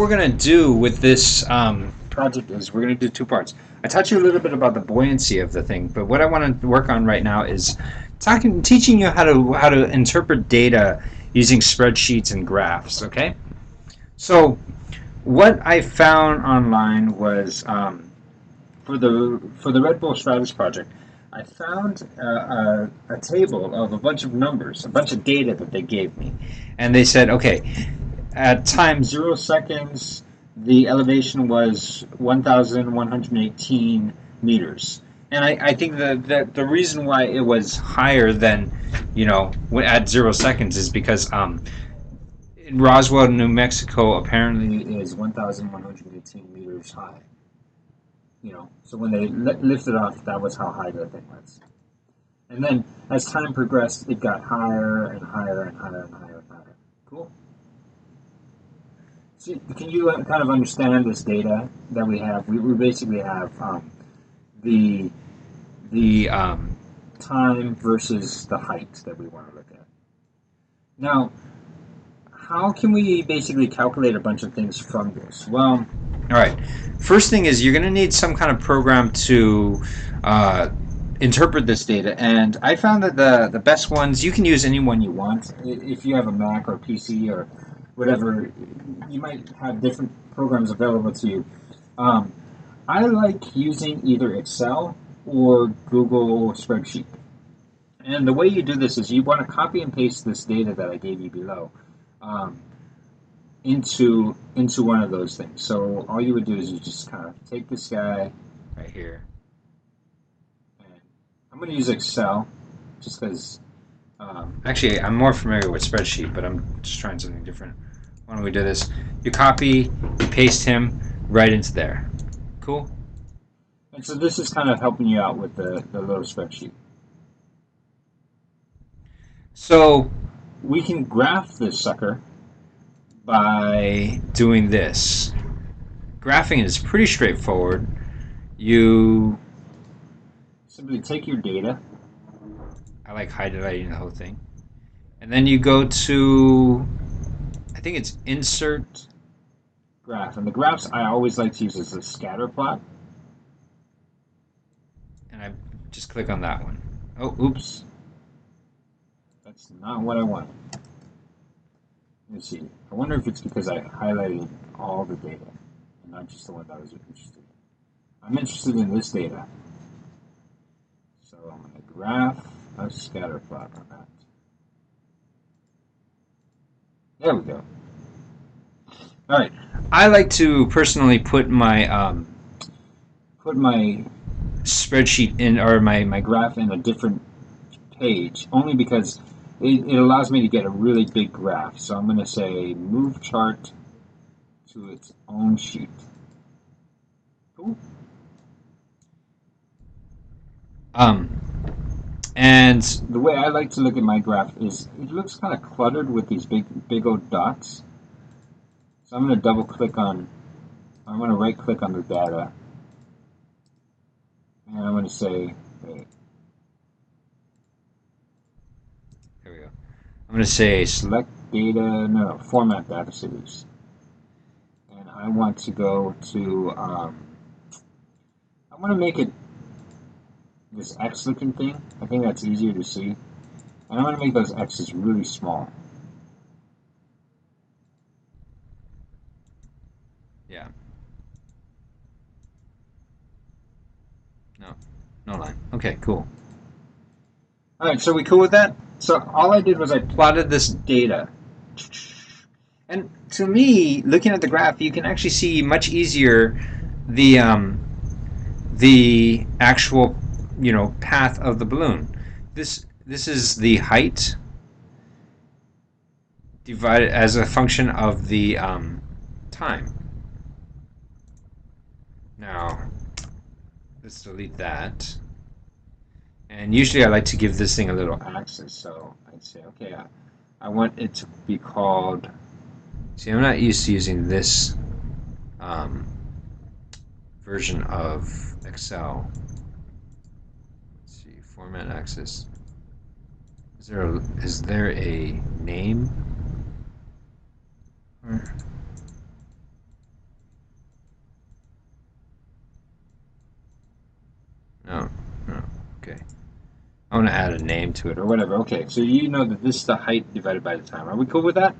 We're going to do with this project is we're going to do two parts. I taught you a little bit about the buoyancy of the thing, but what I want to work on right now is teaching you how to interpret data using spreadsheets and graphs. Okay, so what I found online was for the Red Bull Stratos project, I found a table of a bunch of numbers, a bunch of data that they gave me, and they said, okay, at time 0 seconds, the elevation was 1,118 meters. And I think that the reason why it was higher than, at 0 seconds is because in Roswell, New Mexico, apparently is 1,118 meters high. So when they lifted off, that was how high the thing was. And then as time progressed, it got higher and higher and higher and higher and higher. Cool. So can you kind of understand this data that we have? We basically have the time versus the height that we want to look at. Now, how can we basically calculate a bunch of things from this? Well, all right. First thing is you're going to need some kind of program to interpret this data, and I found that the best ones, you can use any one you want. If you have a Mac or PC or whatever, you might have different programs available to you. I like using either Excel or Google Spreadsheet. And the way you do this is you want to copy and paste this data that I gave you below um, into one of those things. So all you would do is you just kind of take this guy right here, and I'm going to use Excel just because. Actually, I'm more familiar with spreadsheet, but I'm just trying something different. Why don't we do this? You copy, you paste him right into there. Cool. And so this is kind of helping you out with the little spreadsheet. So we can graph this sucker by doing this. Graphing is pretty straightforward. You simply take your data. I like highlighting the whole thing. And then you go to, I think it's insert graph. And the graphs I always like to use as a scatter plot. And I just click on that one. Oh, oops. That's not what I want. Let me see. I wonder if it's because I highlighted all the data and not just the one that I was interested in. I'm interested in this data. So I'm going to graph a scatter plot on that. There we go. All right. I like to personally put my spreadsheet in, or my graph in a different page, only because it allows me to get a really big graph. So I'm going to say move chart to its own sheet. Cool. And the way I like to look at my graph is it looks kind of cluttered with these big old dots. So I'm going to I'm going to right click on the data. And I'm going to say, hey, there we go. I'm going to say select data, no, format data series. And I want to go to, I want to make it this X looking thing. I think that's easier to see. And I'm going to make those X's really small. Yeah. No line. Okay, cool. All right, so we cool with that? So all I did was I plotted this data. And to me, looking at the graph, you can actually see much easier the actual, path of the balloon. This is the height divided as a function of the time. Now, let's delete that. And usually I like to give this thing a little axis, so I'd say, okay, I want it to be called, see, I'm not used to using this version of Excel. Let's see, format axis. Is there a name? Okay. I want to add a name to it or whatever. Okay, so you know that this is the height divided by the time. Are we cool with that?